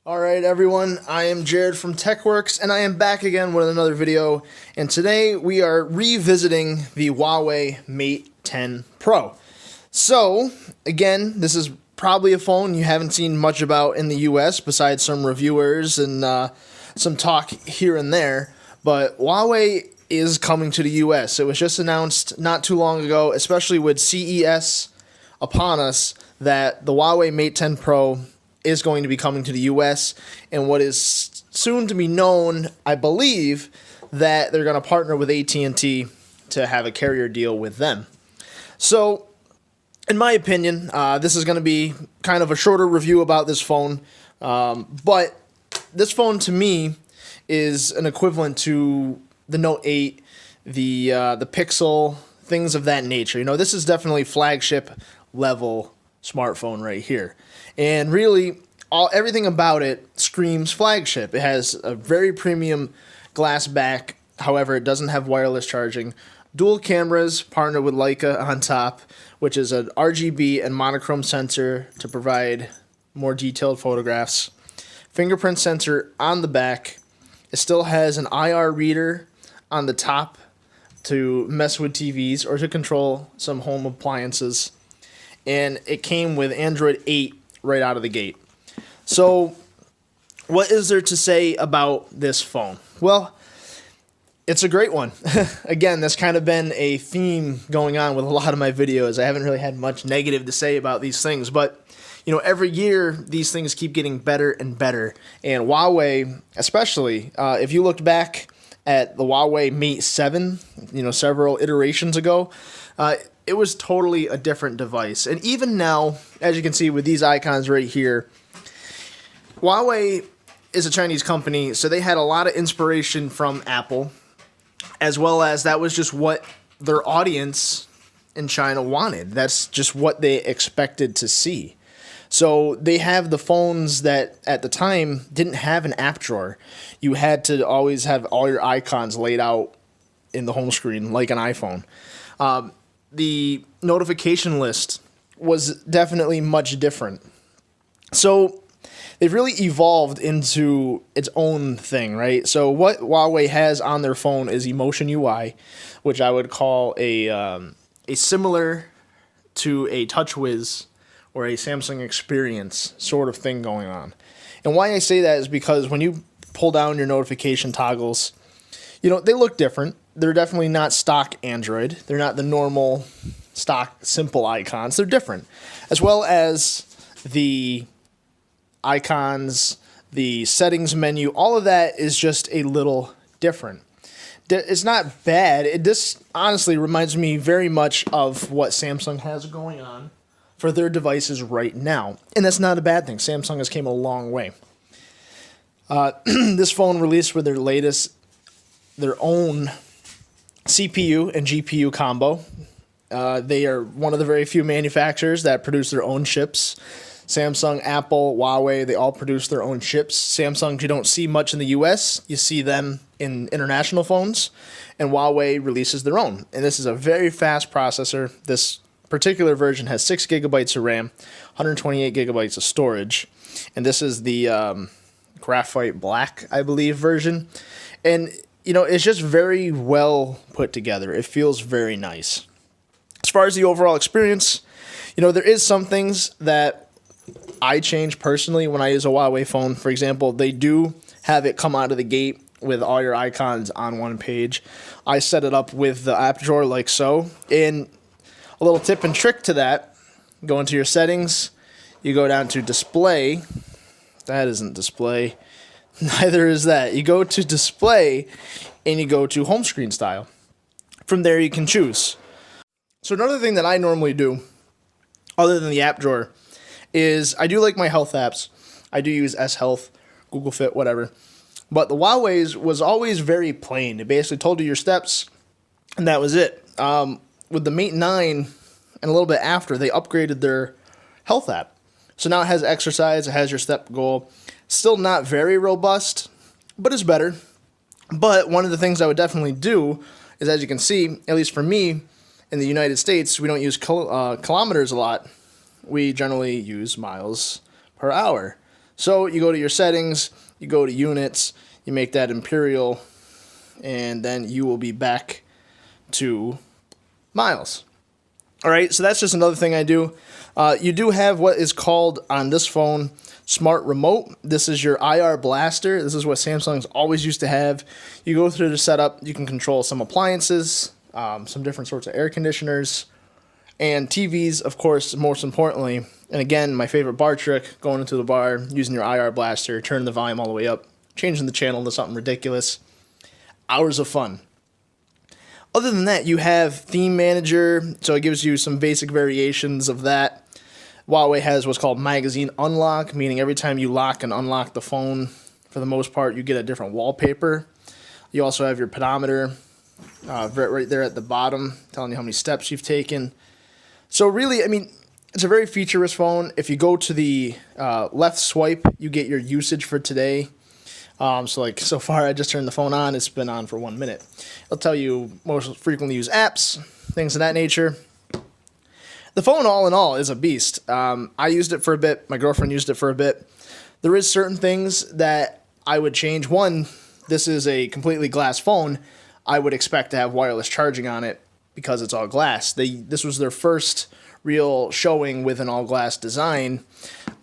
Alright everyone, I am Jared from TechWorks and I am back again with another video, and today we are revisiting the Huawei Mate 10 Pro. So, again, this is probably a phone you haven't seen much about in the US besides some reviewers and some talk here and there, but Huawei is coming to the US. It was just announced not too long ago, especially with CES upon us, that the Huawei Mate 10 Pro is going to be coming to the US, and what is soon to be known, I believe, that they're going to partner with AT&T to have a carrier deal with them. So, in my opinion, this is going to be kind of a shorter review about this phone, but this phone to me is an equivalent to the Note 8, the Pixel, things of that nature. You know, this is definitely flagship level smartphone right here. And really, everything about it screams flagship. It has a very premium glass back. However, it doesn't have wireless charging. Dual cameras partnered with Leica on top, which is an RGB and monochrome sensor to provide more detailed photographs. Fingerprint sensor on the back. It still has an IR reader on the top to mess with TVs or to control some home appliances. And it came with Android 8 right out of the gate. So, what is there to say about this phone? Well, it's a great one. Again, that's kind of been a theme going on with a lot of my videos. I haven't really had much negative to say about these things, but you know, every year these things keep getting better and better. And Huawei, especially, if you looked back at the Huawei Mate 7, you know, several iterations ago, it was totally a different device. And even now, as you can see with these icons right here, Huawei is a Chinese company, so they had a lot of inspiration from Apple, as well as that was just what their audience in China wanted. That's just what they expected to see. So they have the phones that at the time didn't have an app drawer. You had to always have all your icons laid out in the home screen like an iPhone. The notification list was definitely much different. So they've really evolved into its own thing, right? So what Huawei has on their phone is Emotion UI, which I would call a similar to a TouchWiz or a Samsung Experience sort of thing going on. And why I say that is because when you pull down your notification toggles, you know, they look different. They're definitely not stock Android. They're not the normal stock simple icons. They're different. As well as the icons, the settings menu, all of that is just a little different. It's not bad. This honestly reminds me very much of what Samsung has going on for their devices right now. And that's not a bad thing. Samsung has came a long way. This phone released with their own CPU and GPU combo. They are one of the very few manufacturers that produce their own chips. Samsung, Apple, Huawei, they all produce their own chips. Samsung, you don't see much in the US. You see them in international phones. And Huawei releases their own. And this is a very fast processor. This particular version has 6 gigabytes of RAM, 128 gigabytes of storage. And this is the Graphite Black, I believe, version. And you know, it's just very well put together. It feels very nice. As far as the overall experience, you know, there is some things that I change personally when I use a Huawei phone. For example, they do have it come out of the gate with all your icons on one page. I set it up with the app drawer like so. And a little tip and trick to that, go into your settings, you go down to display. That isn't display. Neither is that. You go to display and you go to home screen style. From there you can choose. So another thing that I normally do, other than the app drawer, is I do like my health apps. I do use S Health, Google Fit, whatever. But the Huawei's was always very plain. It basically told you your steps, and that was it. With the Mate 9 and a little bit after, they upgraded their health app. So now it has exercise, it has your step goal. Still not very robust, but it's better. But one of the things I would definitely do is, as you can see, at least for me, in the United States, we don't use kilometers a lot. We generally use miles per hour. So you go to your settings, you go to units, you make that imperial, and then you will be back to miles. All right, so that's just another thing I do. You do have what is called on this phone Smart Remote. This is your IR blaster. This is what Samsung's always used to have. You go through the setup, you can control some appliances, some different sorts of air conditioners, and TVs, of course, most importantly. And again, my favorite bar trick, going into the bar, using your IR blaster, turning the volume all the way up, changing the channel to something ridiculous. Hours of fun. Other than that, you have Theme Manager, so it gives you some basic variations of that. Huawei has what's called Magazine Unlock, meaning every time you lock and unlock the phone, for the most part, you get a different wallpaper. You also have your pedometer right there at the bottom, telling you how many steps you've taken. So really, I mean, it's a very feature-rich phone. If you go to the left swipe, you get your usage for today. So far, I just turned the phone on. It's been on for 1 minute. It'll tell you most frequently used apps, things of that nature. The phone, all in all, is a beast. I used it for a bit. My girlfriend used it for a bit. There is certain things that I would change. One, this is a completely glass phone. I would expect to have wireless charging on it because it's all glass. This was their first real showing with an all-glass design.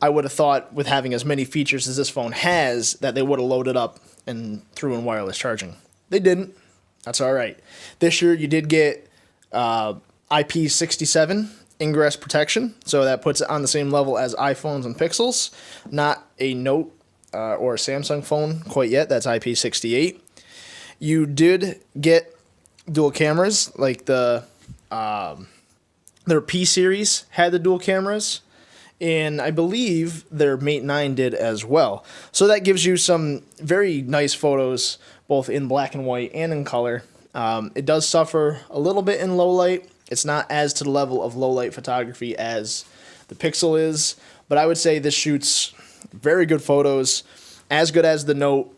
I would have thought with having as many features as this phone has that they would have loaded up and threw in wireless charging. They didn't. That's all right. This year you did get IP67 ingress protection, so that puts it on the same level as iPhones and Pixels. Not a Note or a Samsung phone quite yet. That's IP68. You did get dual cameras, like their P series had the dual cameras, and I believe their Mate 9 did as well. So that gives you some very nice photos, both in black and white and in color. It does suffer a little bit in low light. It's not as to the level of low light photography as the Pixel is, but I would say this shoots very good photos, as good as the Note.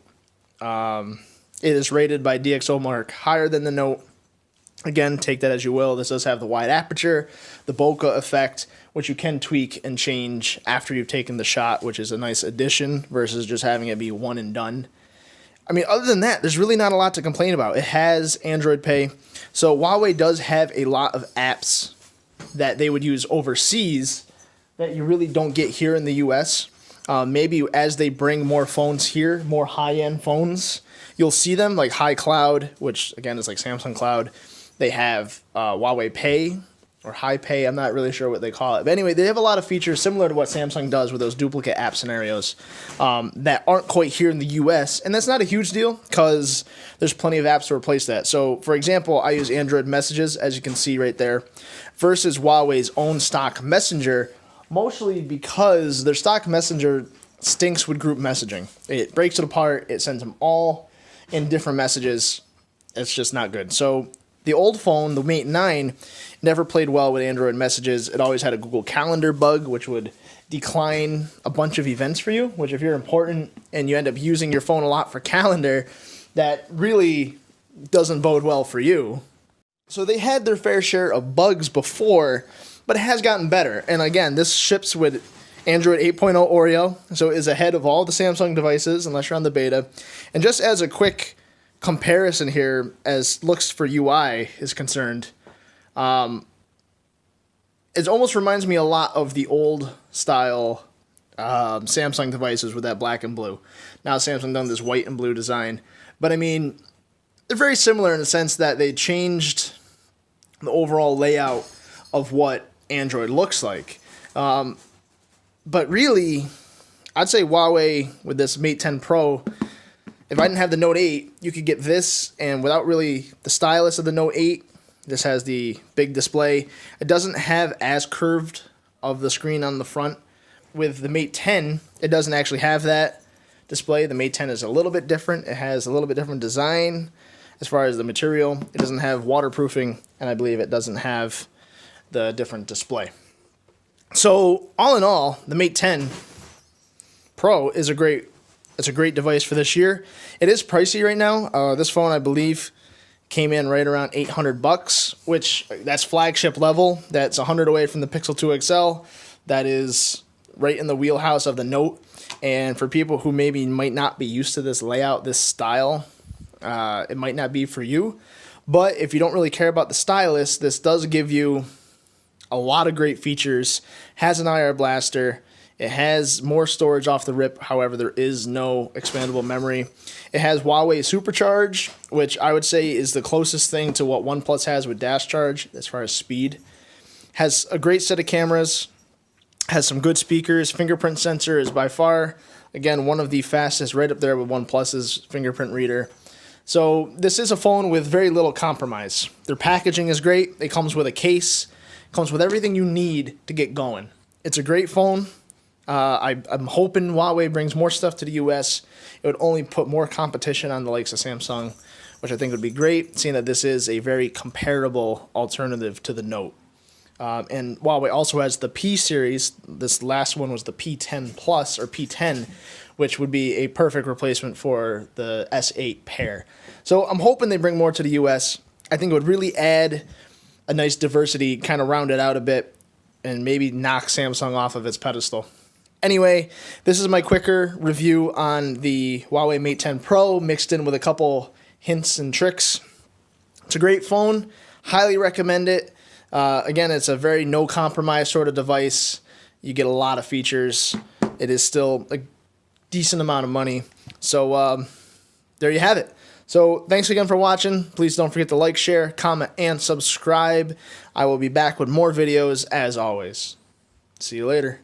It is rated by DxOMark higher than the Note. Again, take that as you will. This does have the wide aperture, the bokeh effect, which you can tweak and change after you've taken the shot, which is a nice addition versus just having it be one and done. I mean, other than that, there's really not a lot to complain about. It has Android Pay. So Huawei does have a lot of apps that they would use overseas that you really don't get here in the US. Maybe as they bring more phones here, more high-end phones, you'll see them, like HiCloud, which again is like Samsung Cloud. They have Huawei Pay or Hi Pay. I'm not really sure what they call it. But anyway, they have a lot of features similar to what Samsung does with those duplicate app scenarios that aren't quite here in the US. And that's not a huge deal because there's plenty of apps to replace that. So, for example, I use Android Messages, as you can see right there, versus Huawei's own stock Messenger, mostly because their stock Messenger stinks with group messaging. It breaks it apart. It sends them all in different messages. It's just not good. So the old phone, the Mate 9, never played well with Android Messages. It always had a Google Calendar bug, which would decline a bunch of events for you, which if you're important and you end up using your phone a lot for calendar, that really doesn't bode well for you. So they had their fair share of bugs before, but it has gotten better. And again, this ships with Android 8.0 Oreo, so it is ahead of all the Samsung devices, unless you're on the beta. And just as a quick comparison here, as looks for UI is concerned, it almost reminds me a lot of the old style Samsung devices with that black and blue. Now Samsung done this white and blue design, but I mean, they're very similar in the sense that they changed the overall layout of what Android looks like. But really, I'd say Huawei with this Mate 10 Pro, if I didn't have the Note 8, you could get this, and without really the stylus of the Note 8, this has the big display. It doesn't have as curved of the screen on the front. With the Mate 10, it doesn't actually have that display. The Mate 10 is a little bit different. It has a little bit different design as far as the material. It doesn't have waterproofing, and I believe it doesn't have the different display. So, all in all, the Mate 10 Pro is a great device for this year. It is pricey right now. This phone, I believe, came in right around $800, which that's flagship level. That's 100 away from the Pixel 2 XL. That is right in the wheelhouse of the Note. And for people who maybe might not be used to this layout, this style, it might not be for you. But if you don't really care about the stylus, this does give you a lot of great features. Has an IR blaster. It has more storage off the rip. However, there is no expandable memory. It has Huawei Supercharge, which I would say is the closest thing to what OnePlus has with Dash Charge as far as speed. Has a great set of cameras. Has some good speakers. Fingerprint sensor is by far, again, one of the fastest, right up there with OnePlus's fingerprint reader. So this is a phone with very little compromise. Their packaging is great. It comes with a case. It comes with everything you need to get going. It's a great phone. I'm hoping Huawei brings more stuff to the US. It would only put more competition on the likes of Samsung, which I think would be great, seeing that this is a very comparable alternative to the Note. And Huawei also has the P series. This last one was the P10 Plus or P10, which would be a perfect replacement for the S8 pair. So I'm hoping they bring more to the US. I think it would really add a nice diversity, kind of round it out a bit, and maybe knock Samsung off of its pedestal. Anyway, this is my quicker review on the Huawei Mate 10 Pro, mixed in with a couple hints and tricks. It's a great phone. Highly recommend it. Again, it's a very no-compromise sort of device. You get a lot of features. It is still a decent amount of money. So there you have it. So thanks again for watching. Please don't forget to like, share, comment, and subscribe. I will be back with more videos as always. See you later.